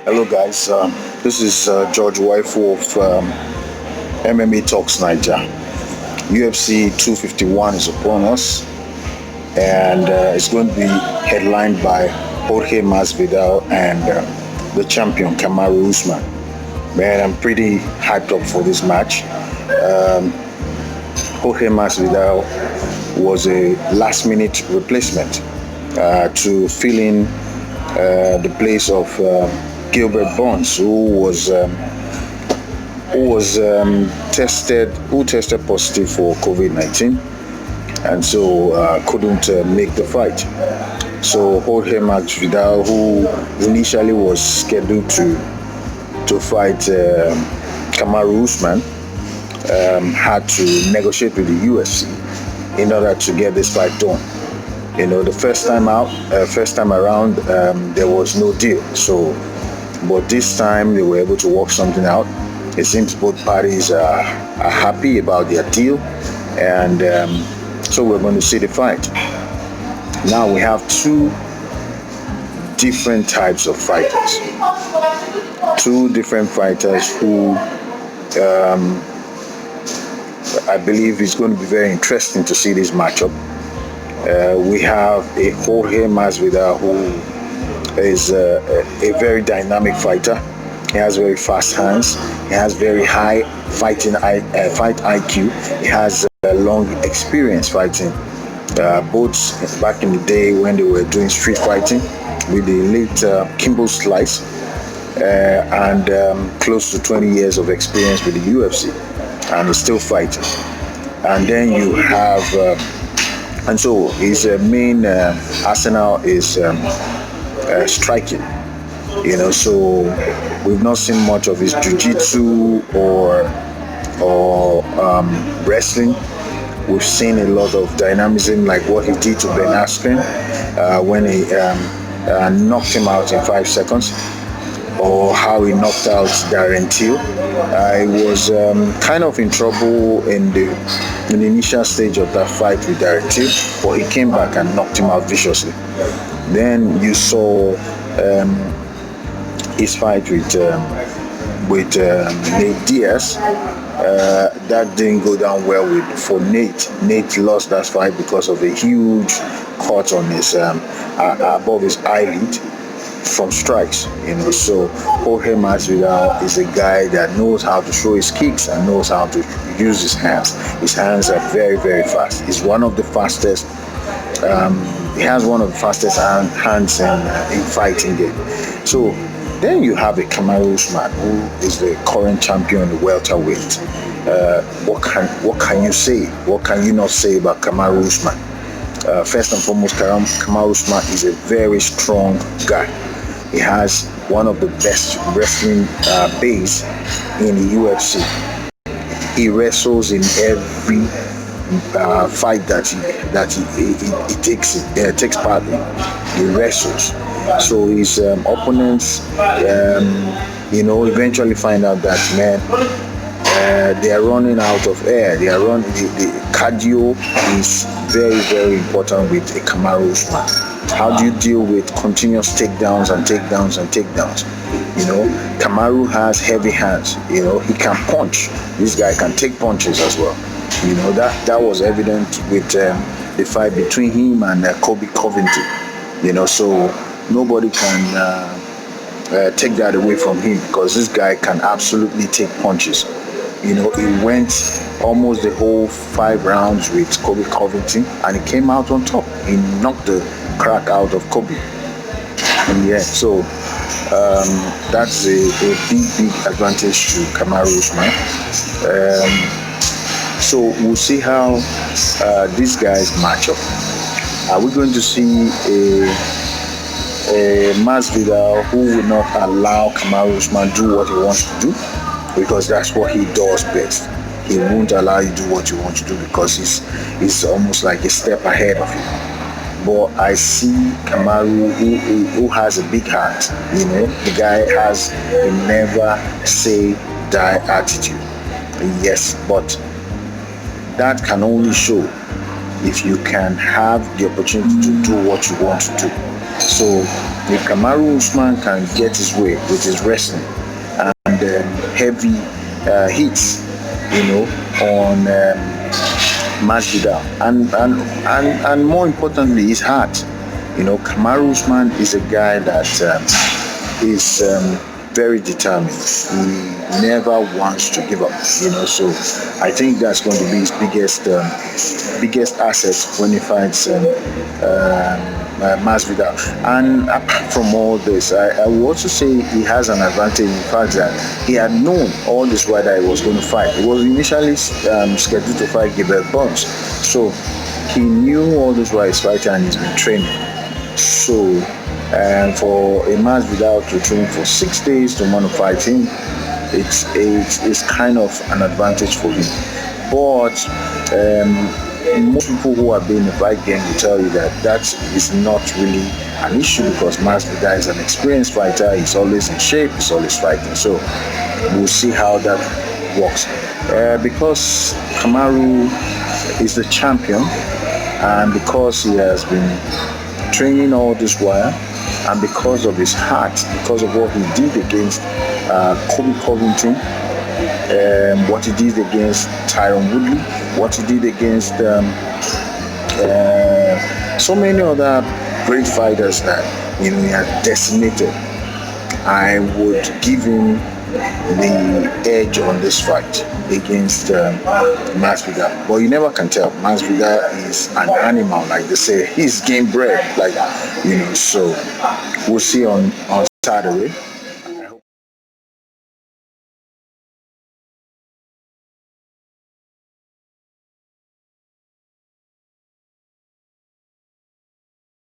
Hello guys, this is George Waifu of MMA Talks Niger. UFC 251 is upon us, and it's going to be headlined by Jorge Masvidal and the champion Kamaru Usman. Man, I'm pretty hyped up for this match. Jorge Masvidal was a last-minute replacement to fill in the place of Gilbert Burns, who tested positive for COVID-19, and so couldn't make the fight. So Jorge Masvidal, who initially was scheduled to fight Kamaru Usman, had to negotiate with the UFC in order to get this fight done. You know, the first time around, there was no deal. So, but this time they were able to work something out. It seems both parties are happy about their deal, and so we're going to see the fight. Now we have two different types of fighters. Two different fighters who I believe it's going to be very interesting to see this matchup. We have a Jorge Masvidal who is a very dynamic fighter. He has very fast hands. He has very high fight IQ. He has long experience fighting, both back in the day when they were doing street fighting with the late Kimbo Slice, and close to 20 years of experience with the UFC, and he's still fighting. And then you have and so his main arsenal is striking. You know, so we've not seen much of his jiu-jitsu or wrestling. We've seen a lot of dynamism, like what he did to Ben Askren when he knocked him out in 5 seconds, or how he knocked out Darren Till. He was kind of in trouble in the initial stage of that fight with Darren Till, but he came back and knocked him out viciously. Then you saw his fight with Nate Diaz. That didn't go down well for Nate. Nate lost that fight because of a huge cut on his above his eyelid from strikes. You know, so Jorge Masvidal is a guy that knows how to throw his kicks and knows how to use his hands. His hands are very, very fast. He's one of the fastest. He has one of the fastest hands in fighting game. So then you have a Kamaru Usman, who is the current champion in the welterweight. What can you say? What can you not say about Kamaru Usman? First and foremost, Kamaru Usman is a very strong guy. He has one of the best wrestling base in the UFC. He wrestles in every fight that he takes part in. He wrestles. So his opponents, eventually find out that, man, they are running out of air. The cardio is very, very important with a Kamaru Usman. How do you deal with continuous takedowns and takedowns and takedowns? You know, Kamaru has heavy hands. You know, he can punch. This guy can take punches as well. You know, that was evident with the fight between him and Kobe Covington. You know, so nobody can take that away from him, because this guy can absolutely take punches. You know, he went almost the whole 5 rounds with Kobe Covington, and he came out on top. He knocked the crack out of Kobe. And yeah, so that's a big advantage to Kamaru Usman. So we'll see how these guys match up. Are we going to see a Masvidal who will not allow Kamaru Usman do what he wants to do? Because that's what he does best. He won't allow you to do what you want to do, because he's almost like a step ahead of you. But I see Kamaru who has a big heart. You know, the guy has a never say die attitude. Yes, but that can only show if you can have the opportunity to do what you want to do. So If Kamaru Usman can get his way with his wrestling and heavy hits, on Masvidal, and more importantly, his heart. Kamaru Usman is a guy that is very determined. He never wants to give up. So I think that's going to be his biggest asset when he fights Masvidal. And apart from all this, I will also say he has an advantage in the fact that he had known all this while that he was going to fight. He was initially scheduled to fight Gilbert Burns, so he knew all this while he's fighting, and he's been training. So, for a Masvidal to train for 6 days to want to fight him, it's kind of an advantage for him. But most people who have been in the fight game will tell you that is not really an issue, because Masvidal is an experienced fighter. He's always in shape. He's always fighting. So we'll see how that works. Because Kamaru is the champion, and because he has been training all this while, and because of his heart, because of what he did against Kobe Covington, what he did against Tyron Woodley, what he did against so many other great fighters that he had decimated, I would give him the edge on this fight against Masvidal. But you never can tell. Masvidal is an animal, like they say. He's game bred, so we'll see on Saturday.